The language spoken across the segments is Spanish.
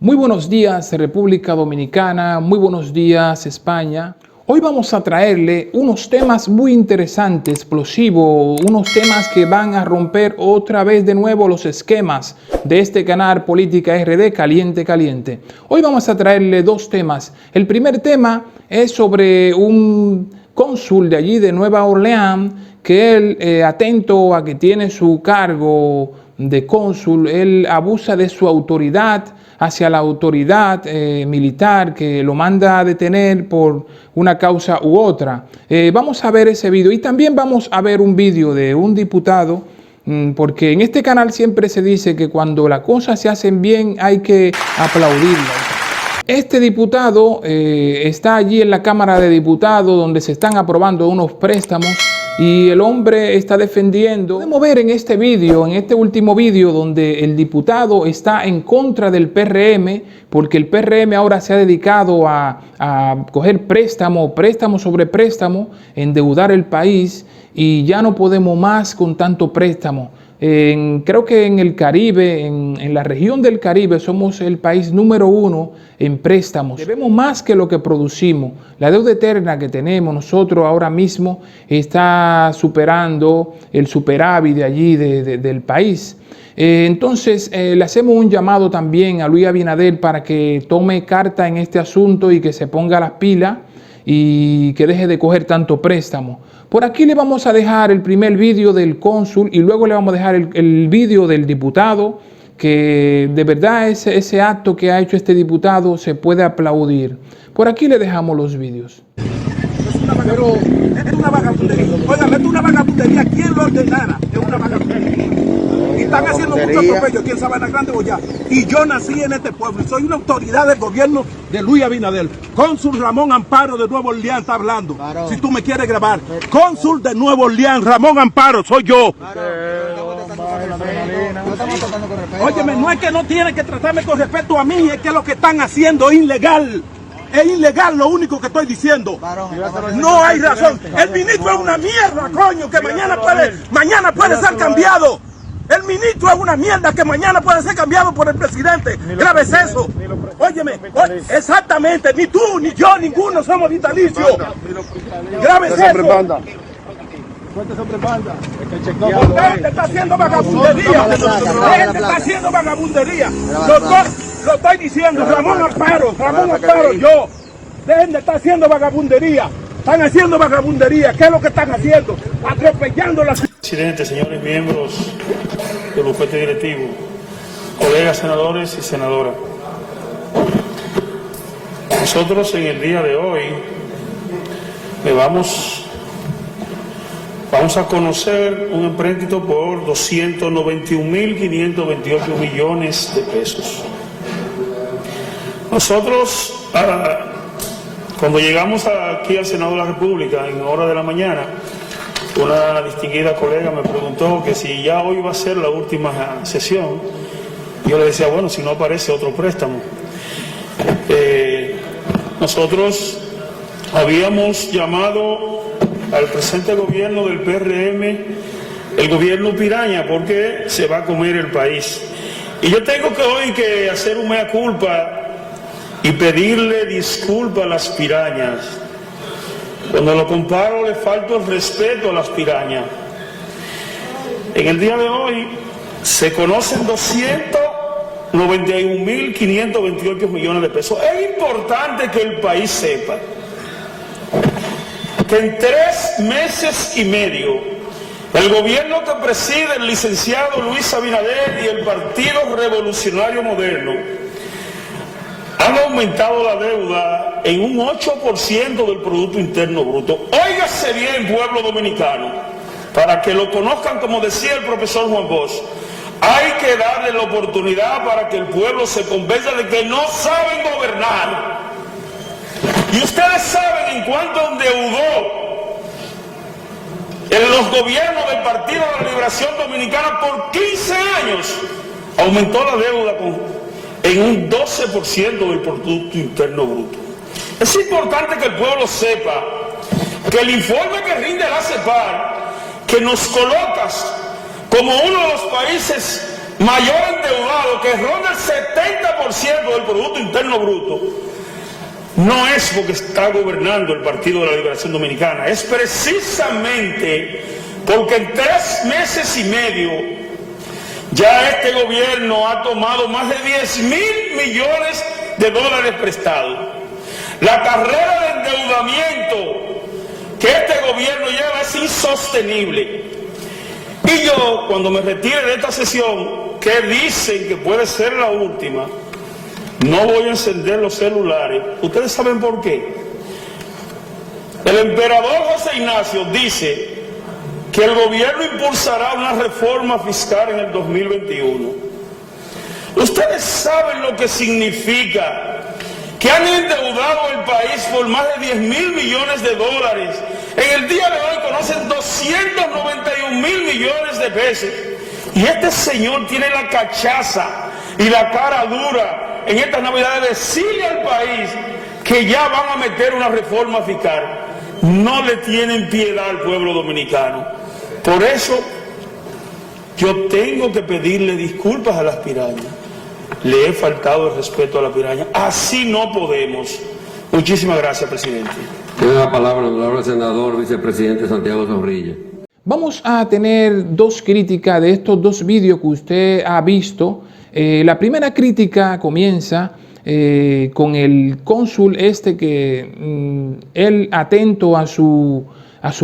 Muy buenos días República Dominicana, muy buenos días España. Hoy vamos a traerle unos temas muy interesantes, explosivos, unos temas que van a romper otra vez de nuevo los esquemas de este canal Política RD Caliente Caliente. Hoy vamos a traerle dos temas. El primer tema es sobre un cónsul de allí de Nueva Orleans que él, atento a que tiene su cargo de cónsul, él abusa de su autoridad hacia la autoridad militar que lo manda a detener por una causa u otra. Vamos a ver ese video y también vamos a ver un video de un diputado, porque en este canal siempre se dice que cuando las cosas se hacen bien hay que aplaudirlas. Este diputado está allí en la Cámara de Diputados donde se están aprobando unos préstamos y el hombre está defendiendo. Podemos ver en este vídeo, en este último vídeo, donde el diputado está en contra del PRM, porque el PRM ahora se ha dedicado a coger préstamo sobre préstamo, endeudar el país, y ya no podemos más con tanto préstamo. Creo que en el Caribe, en la región del Caribe, somos el país número 1 en préstamos. Debemos más que lo que producimos. La deuda eterna que tenemos nosotros ahora mismo está superando el superávit de allí del país. Entonces le hacemos un llamado también a Luis Abinader para que tome carta en este asunto y que se ponga las pilas y que deje de coger tanto préstamo. Por aquí le vamos a dejar el primer vídeo del cónsul y luego le vamos a dejar el vídeo del diputado, que de verdad ese acto que ha hecho este diputado se puede aplaudir. Por aquí le dejamos los vídeos. Pero es una vagabundería. Oigan, es una vagabundería. ¿Quién lo ordenara? Es una vagabundería. Y están haciendo mucho atropello aquí en Sabana Grande, Boyá. Y yo nací en este pueblo y soy una autoridad del gobierno de Luis Abinader. Cónsul Ramón Amparo de Nueva Orleans está hablando. Claro. Si tú me quieres grabar. Cónsul de Nueva Orleans, Ramón Amparo, soy yo. Óyeme, no es que no tienen que tratarme con respeto a mí, es que lo que están haciendo es ilegal. Es ilegal lo único que estoy diciendo. No hay razón. El ministro es una mierda, coño, que mañana puede ser cambiado. El ministro es una mierda que mañana puede ser cambiado por el presidente. Grave es eso. Óyeme, exactamente, ni tú, ni yo, ninguno somos vitalicios. Grave es eso. Usted está haciendo vagabundería. Usted está haciendo vagabundería. Lo estoy diciendo, Ramón Amparo, yo. Dejen de estar haciendo vagabundería. Están haciendo vagabundería. ¿Qué es lo que están haciendo? Atropellando las... Presidente, señores miembros del bufete directivo, colegas senadores y senadoras. Nosotros en el día de hoy vamos a conocer un empréstito por 291.528 millones de pesos. Nosotros, cuando llegamos aquí al Senado de la República en hora de la mañana, una distinguida colega me preguntó que si ya hoy va a ser la última sesión. Yo le decía, bueno, si no aparece otro préstamo. Nosotros habíamos llamado al presente gobierno del PRM el gobierno piraña, porque se va a comer el país. Y yo tengo que hoy que hacer un mea culpa y pedirle disculpas a las pirañas. Cuando lo comparo le falta el respeto a las pirañas. En el día de hoy se conocen 291.528 millones de pesos. Es importante que el país sepa que en 3 meses y medio el gobierno que preside el licenciado Luis Abinader y el Partido Revolucionario Moderno han aumentado la deuda en un 8% del Producto Interno Bruto. Óigase bien, pueblo dominicano, para que lo conozcan, como decía el profesor Juan Bosch, hay que darle la oportunidad para que el pueblo se convenza de que no saben gobernar. Y ustedes saben en cuánto endeudó en los gobiernos del Partido de la Liberación Dominicana por 15 años. Aumentó la deuda en un 12% del Producto Interno Bruto. Es importante que el pueblo sepa que el informe que rinde la CEPAL, que nos colocas como uno de los países mayor endeudado, que ronda el del Producto Interno Bruto, no es porque está gobernando el Partido de la Liberación Dominicana, es precisamente porque en 3 meses y medio ya este gobierno ha tomado más de 10.000 millones de dólares prestados. La carrera de endeudamiento que este gobierno lleva es insostenible. Y yo, cuando me retire de esta sesión, que dicen que puede ser la última, no voy a encender los celulares. ¿Ustedes saben por qué? El emperador José Ignacio dice que el gobierno impulsará una reforma fiscal en el 2021. Ustedes saben lo que significa que han endeudado el país por más de 10.000 millones de dólares. En el día de hoy conocen 291.000 millones de pesos. Y este señor tiene la cachaza y la cara dura en estas navidades de decirle al país que ya van a meter una reforma fiscal. No le tienen piedad al pueblo dominicano. Por eso yo tengo que pedirle disculpas a las pirañas. Le he faltado el respeto a la piraña. Así no podemos. Muchísimas gracias, presidente. Tiene la palabra el honorable senador, vicepresidente Santiago Zorrilla. Vamos a tener 2 críticas de estos 2 vídeos que usted ha visto. La primera crítica comienza con el cónsul que él, atento a su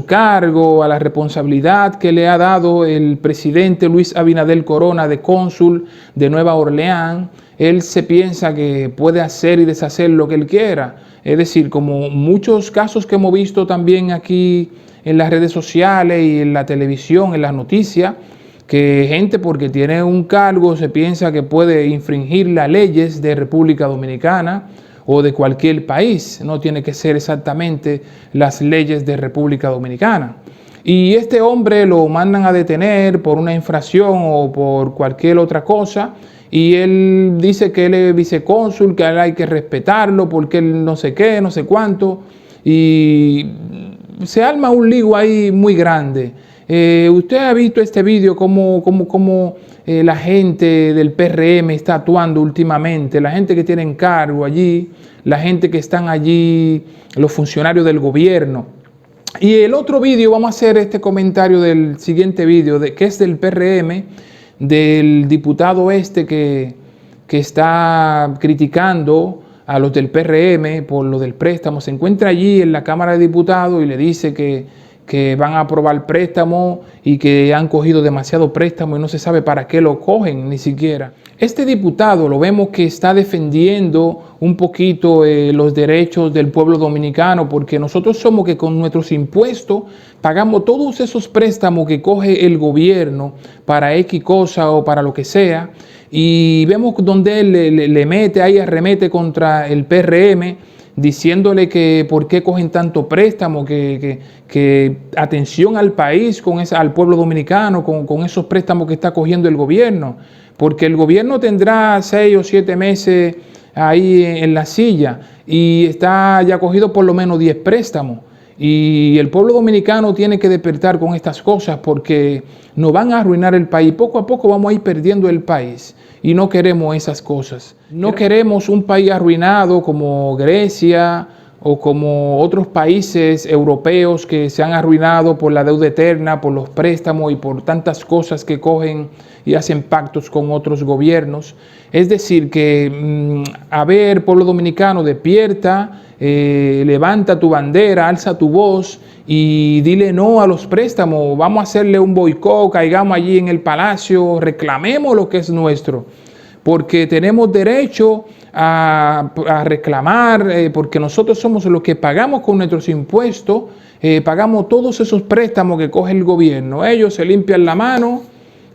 cargo, a la responsabilidad que le ha dado el presidente Luis Abinader Corona de cónsul de Nueva Orleans, él se piensa que puede hacer y deshacer lo que él quiera. Es decir, como muchos casos que hemos visto también aquí en las redes sociales y en la televisión, en las noticias, que gente porque tiene un cargo se piensa que puede infringir las leyes de República Dominicana o de cualquier país. No tiene que ser exactamente las leyes de República Dominicana. Y este hombre lo mandan a detener por una infracción o por cualquier otra cosa. Y él dice que él es vicecónsul, que a él hay que respetarlo porque él no sé qué, no sé cuánto. Y se arma un lío ahí muy grande. Usted ha visto este vídeo, cómo la gente del PRM está actuando últimamente, la gente que tiene cargo allí, la gente que están allí, los funcionarios del gobierno. Y el otro vídeo, vamos a hacer este comentario del siguiente vídeo, que es del PRM, del diputado que está criticando a los del PRM por lo del préstamo. Se encuentra allí en la Cámara de Diputados y le dice que van a aprobar préstamo y que han cogido demasiado préstamo y no se sabe para qué lo cogen ni siquiera. Este diputado lo vemos que está defendiendo un poquito los derechos del pueblo dominicano, porque nosotros somos que con nuestros impuestos pagamos todos esos préstamos que coge el gobierno para X cosa o para lo que sea, y vemos donde él le mete ahí, arremete contra el PRM, diciéndole que por qué cogen tanto préstamo, que atención al país, al pueblo dominicano, con esos préstamos que está cogiendo el gobierno, porque el gobierno tendrá 6 o 7 meses ahí en la silla y está ya cogido por lo menos 10 préstamos. Y el pueblo dominicano tiene que despertar con estas cosas porque nos van a arruinar el país. Poco a poco vamos a ir perdiendo el país y no queremos esas cosas. No queremos un país arruinado como Grecia o como otros países europeos que se han arruinado por la deuda eterna, por los préstamos y por tantas cosas que cogen y hacen pactos con otros gobiernos. Es decir, que a ver, pueblo dominicano, despierta, levanta tu bandera, alza tu voz y dile no a los préstamos. Vamos a hacerle un boicot, caigamos allí en el palacio, reclamemos lo que es nuestro, porque tenemos derecho a reclamar, porque nosotros somos los que pagamos con nuestros impuestos, pagamos todos esos préstamos que coge el gobierno. Ellos se limpian la mano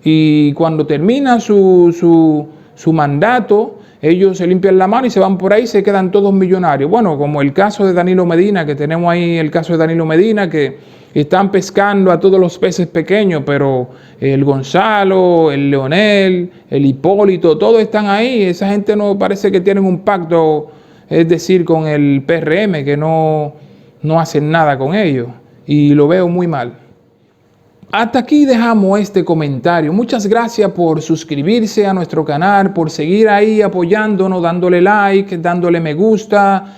y cuando termina su mandato, ellos se limpian la mano y se van por ahí y se quedan todos millonarios. Bueno, como el caso de Danilo Medina, que tenemos ahí el caso de Danilo Medina, que están pescando a todos los peces pequeños, pero el Gonzalo, el Leonel, el Hipólito, todos están ahí. Esa gente no parece que tienen un pacto, es decir, con el PRM, que no hacen nada con ellos. Y lo veo muy mal. Hasta aquí dejamos este comentario. Muchas gracias por suscribirse a nuestro canal, por seguir ahí apoyándonos, dándole like, dándole me gusta,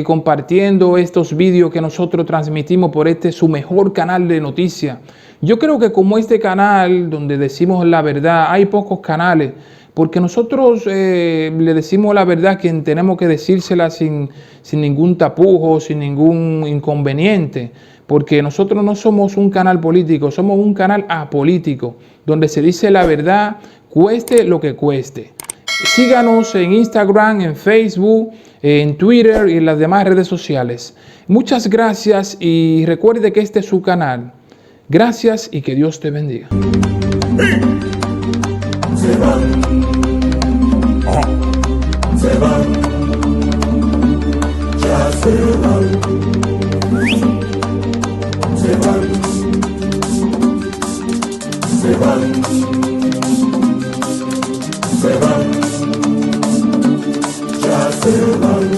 compartiendo estos vídeos que nosotros transmitimos por este su mejor canal de noticias. Yo creo que como este canal donde decimos la verdad, hay pocos canales, porque nosotros le decimos la verdad a quien tenemos que decírsela sin ningún tapujo, sin ningún inconveniente. Porque nosotros no somos un canal político, somos un canal apolítico, donde se dice la verdad, cueste lo que cueste. Síganos en Instagram, en Facebook, en Twitter y en las demás redes sociales. Muchas gracias y recuerde que este es su canal. Gracias y que Dios te bendiga. Se van, se van, ya se van. Se van, se van, se van, ya se van.